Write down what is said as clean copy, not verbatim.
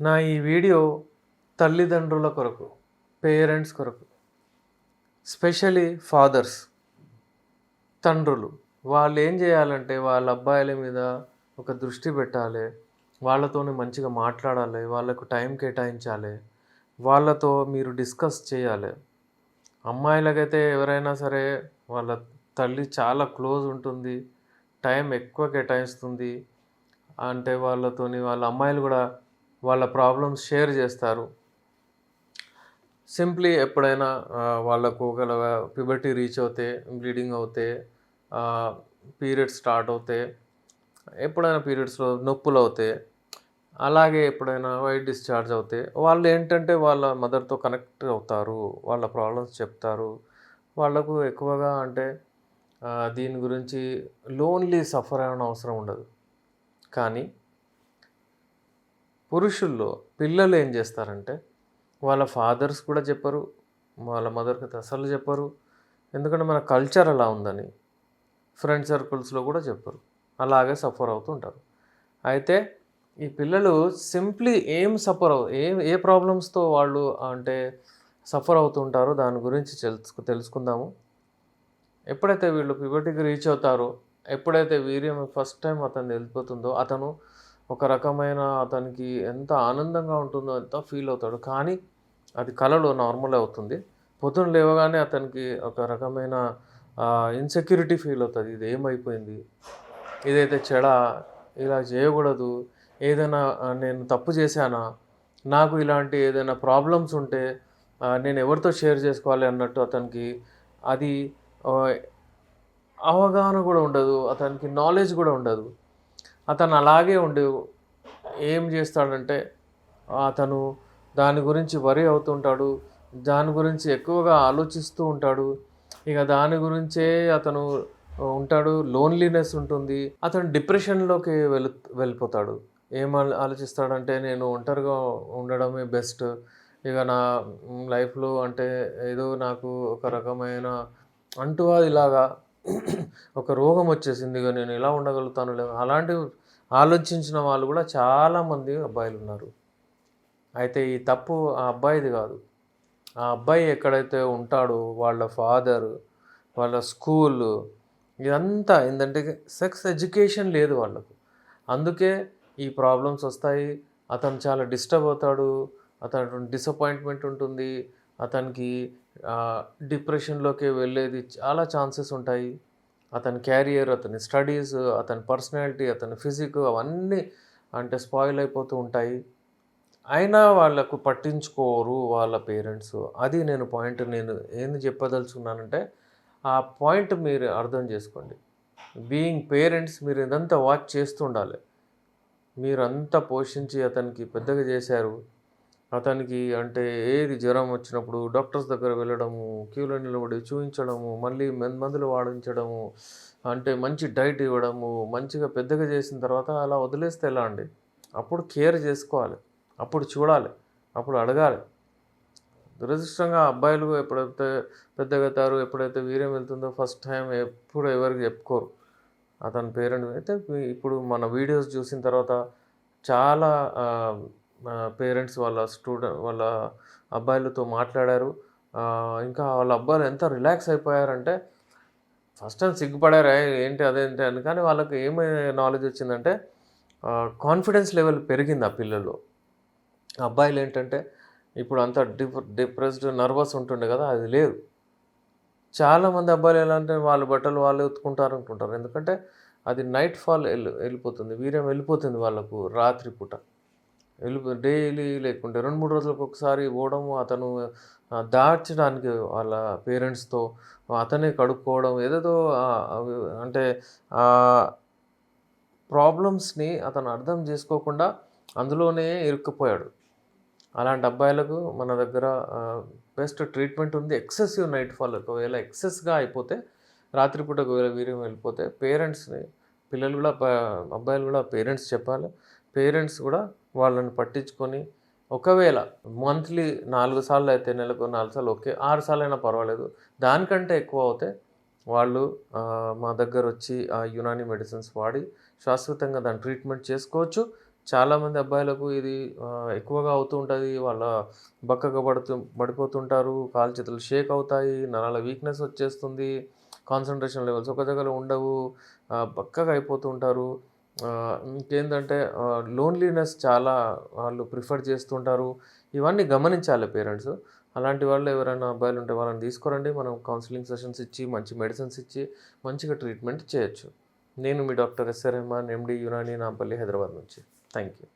నా ఈ వీడియో తల్లిదండ్రుల కొరకు, పేరెంట్స్ కొరకు, స్పెషలీ ఫాదర్స్, తండ్రులు. వాళ్ళు ఏం చేయాలంటే వాళ్ళ అబ్బాయిల మీద ఒక దృష్టి పెట్టాలి. వాళ్ళతోని మంచిగా మాట్లాడాలి. వాళ్ళకు టైం కేటాయించాలి. వాళ్ళతో మీరు డిస్కస్ చేయాలి. అమ్మాయిలకైతే ఎవరైనా సరే వాళ్ళ తల్లి చాలా క్లోజ్ ఉంటుంది. టైం ఎక్కువ కేటాయిస్తుంది. అంటే వాళ్ళ అమ్మాయిలు కూడా వాళ్ళ ప్రాబ్లమ్స్ షేర్ చేస్తారు. సింప్లీ ఎప్పుడైనా వాళ్ళకు ఒకవేళ ప్యూబర్టీ రీచ్ అవుతే, బ్లీడింగ్ అవుతే, పీరియడ్స్ స్టార్ట్ అవుతే, ఎప్పుడైనా పీరియడ్స్‌లో నొప్పులవుతే, అలాగే ఎప్పుడైనా వైట్ డిశ్చార్జ్ అవుతే, వాళ్ళు ఏంటంటే వాళ్ళ మదర్‌తో కనెక్ట్ అవుతారు. వాళ్ళ ప్రాబ్లమ్స్ చెప్తారు. వాళ్ళకు ఎక్కువగా అంటే దీని గురించి లోన్లీ సఫర్ అవ్వనవసరం అవసరం ఉండదు. కానీ పురుషుల్లో పిల్లలు ఏం చేస్తారంటే వాళ్ళ ఫాదర్స్ కూడా చెప్పరు. వాళ్ళ మదర్‌కైతే అసలు చెప్పరు. ఎందుకంటే మన కల్చర్ అలా ఉందని. ఫ్రెండ్ సర్కిల్స్‌లో కూడా చెప్పరు. అలాగే సఫర్ అవుతూ ఉంటారు. అయితే ఈ పిల్లలు సింప్లీ ఏ ప్రాబ్లమ్స్‌తో వాళ్ళు అంటే సఫర్ అవుతూ ఉంటారో దాని గురించి తెలుసుకుందాము. ఎప్పుడైతే వీళ్ళు ప్యూబర్టీకి రీచ్ అవుతారో, ఎప్పుడైతే వీర్యం ఫస్ట్ టైమ్ అతనిది వెళ్ళిపోతుందో, అతను ఒక రకమైన అతనికి ఎంత ఆనందంగా ఉంటుందో ఎంత ఫీల్ అవుతాడు. కానీ అది కలలో నార్మల్ అవుతుంది. పొద్దున లేవగానే అతనికి ఒక రకమైన ఇన్‌సెక్యూరిటీ ఫీల్ అవుతది. ఇదేమైపోయింది? ఇదైతే చెడా? ఇలా చేయకూడదు. ఏదైనా నేను తప్పు చేశానా? నాకు ఇలాంటి ఏదైనా ప్రాబ్లమ్స్ ఉంటే నేను ఎవరితో షేర్ చేసుకోవాలి అన్నట్టు అతనికి అది ఆహ్, అవగాహన కూడా ఉండదు. అతనికి నాలెడ్జ్ కూడా ఉండదు. అతను అలాగే ఉండి ఏం చేస్తాడంటే అతను దాని గురించి వరీ అవుతుంటాడు. దాని గురించి ఎక్కువగా ఆలోచిస్తూ ఉంటాడు. ఇక దాని గురించే అతను ఉంటాడు. లోన్లీనెస్ ఉంటుంది. అతను డిప్రెషన్‌లోకి వెళ్ళిపోతాడు. ఆలోచిస్తాడంటే నేను ఒంటరిగా ఉండడమే బెస్ట్. ఇక నా లైఫ్‌లో అంటే ఏదో నాకు ఒక రకమైన అంటువ్యాధిలాగా ఒక రోగం వచ్చేసింది. ఇక నేను ఎలా ఉండగలుగుతానులే అలాంటివి ఆలోచించిన వాళ్ళు కూడా చాలామంది అబ్బాయిలున్నారు. అయితే ఈ తప్పు ఆ అబ్బాయిది కాదు. ఆ అబ్బాయి ఎక్కడైతే ఉంటాడో వాళ్ళ ఫాదరు, వాళ్ళ స్కూలు ఇదంతా ఏందంటే సెక్స్ ఎడ్యుకేషన్ లేదు వాళ్ళకు. అందుకే ఈ ప్రాబ్లమ్స్ వస్తాయి. అతను చాలా డిస్టర్బ్ అవుతాడు. అతను డిసప్పాయింట్‌మెంట్ ఉంటుంది. అతనికి డిప్రెషన్‌లోకి వెళ్ళేది చాలా ఛాన్సెస్ ఉంటాయి. అతని క్యారియర్, అతని స్టడీస్, అతని పర్సనాలిటీ, అతని ఫిజిక్ అవన్నీ అంటే స్పాయిల్ అయిపోతూ ఉంటాయి. అయినా వాళ్ళకు పట్టించుకోరు వాళ్ళ పేరెంట్స్. అది నేను ఏంది చెప్పదలుచుకున్నానంటే, ఆ పాయింట్ మీరు అర్థం చేసుకోండి. బీయింగ్ పేరెంట్స్ మీరు ఇదంతా వాచ్ చేస్తుండాలి. మీరంతా పోషించి అతనికి పెద్దగా చేశారు. అతనికి అంటే ఏది జ్వరం వచ్చినప్పుడు డాక్టర్స్ దగ్గర వెళ్ళడము, క్యూలో నిలబడి చూయించడము, మళ్ళీ మందులు వాడించడము, అంటే మంచి డైట్ ఇవ్వడము, మంచిగా పెద్దగా చేసిన తర్వాత అలా వదిలేస్తే ఎలా అండి? అప్పుడు కేర్ చేసుకోవాలి. అప్పుడు చూడాలి. అప్పుడు అడగాలి. దురదృష్టంగా అబ్బాయిలు ఎప్పుడైతే పెద్దగవుతారో, ఎప్పుడైతే వీర్యం వెళ్తుందో ఫస్ట్ టైం ఎప్పుడు ఎవరికీ చెప్పుకోరు. అతని పేరెంట్ అయితే ఇప్పుడు మన వీడియోస్ చూసిన తర్వాత చాలా పేరెంట్స్ వాళ్ళ అబ్బాయిలతో మాట్లాడారు. ఇంకా వాళ్ళ అబ్బాయిలు ఎంత రిలాక్స్ అయిపోయారంటే ఫస్ట్ టైం సిగ్గుపడారు. ఏంటి అదేంటి అని. కానీ వాళ్ళకి ఏమి నాలెడ్జ్ వచ్చిందంటే కాన్ఫిడెన్స్ లెవెల్ పెరిగింది ఆ పిల్లల్లో. అబ్బాయిలేంటంటే ఇప్పుడు అంతా డిప్రెస్డ్, నర్వస్ ఉంటుండే కదా! అది లేదు. చాలామంది అబ్బాయిలు ఎలా అంటే వాళ్ళ బట్టలు వాళ్ళే ఉతుక్కుంటారు అనుకుంటారు. ఎందుకంటే అది నైట్ ఫాల్ వెళ్ళిపోతుంది. వీర్యం వెళ్ళిపోతుంది వాళ్ళకు రాత్రి పూట. డైలీ లేకుంటే 2, 3 రోజులకు ఒకసారి పోవడము, అతను దాచడానికి వాళ్ళ పేరెంట్స్‌తో అతనే కడుక్కోవడం ఏదేదో అవి అంటే ఆహ్, ప్రాబ్లమ్స్‌ని అతను అర్థం చేసుకోకుండా అందులోనే ఇరుక్కుపోయాడు. అలాంటి అబ్బాయిలకు మన దగ్గర బెస్ట్ ట్రీట్మెంట్ ఉంది. ఎక్సెసివ్ నైట్ ఫాల్ ఒకవేళ ఎక్సెస్‌గా అయిపోతే రాత్రిపూట ఒకవేళ వీర్యం వెళ్ళిపోతే పిల్లలు కూడా అబ్బాయిలు కూడా పేరెంట్స్ చెప్పాలి. పేరెంట్స్ కూడా వాళ్ళని పట్టించుకొని ఒకవేళ మంత్లీ 4 సార్లు అయితే నెలకు 4 సార్లు ఓకే. 6 సార్లయినా పర్వాలేదు. దానికంటే ఎక్కువ అవుతే వాళ్ళు మా దగ్గరొచ్చి యునాని మెడిసిన్స్ వాడి శాశ్వతంగా దాన్ని ట్రీట్మెంట్ చేసుకోవచ్చు. చాలామంది అబ్బాయిలకు ఇది ఎక్కువగా అవుతూ ఉంటది. బక్కగా పడిపోతుంటారు. కాళ్ళు చేతులు షేక్ అవుతాయి. నరాల వీక్‌నెస్ వచ్చేస్తుంది. కాన్సంట్రేషన్ లెవెల్స్ ఒక దగ్గర ఉండవు. బక్కగా అయిపోతూ ఉంటారు. ఇంకేందంటే లోన్‌లీనెస్ చాలా వాళ్ళు ప్రిఫర్ చేస్తుంటారు. ఇవన్నీ గమనించాలి పేరెంట్స్. అలాంటి వాళ్ళు ఎవరైనా అబ్బాయిలుంటే వాళ్ళని తీసుకురండి. మనం కౌన్సెలింగ్ సెషన్స్ ఇచ్చి, మంచి మెడిసిన్స్ ఇచ్చి, మంచిగా ట్రీట్మెంట్ చేయొచ్చు. నేను మీ doctor SR Rahman, MD Unani Nampally, Hyderabad నుంచి. Thank you.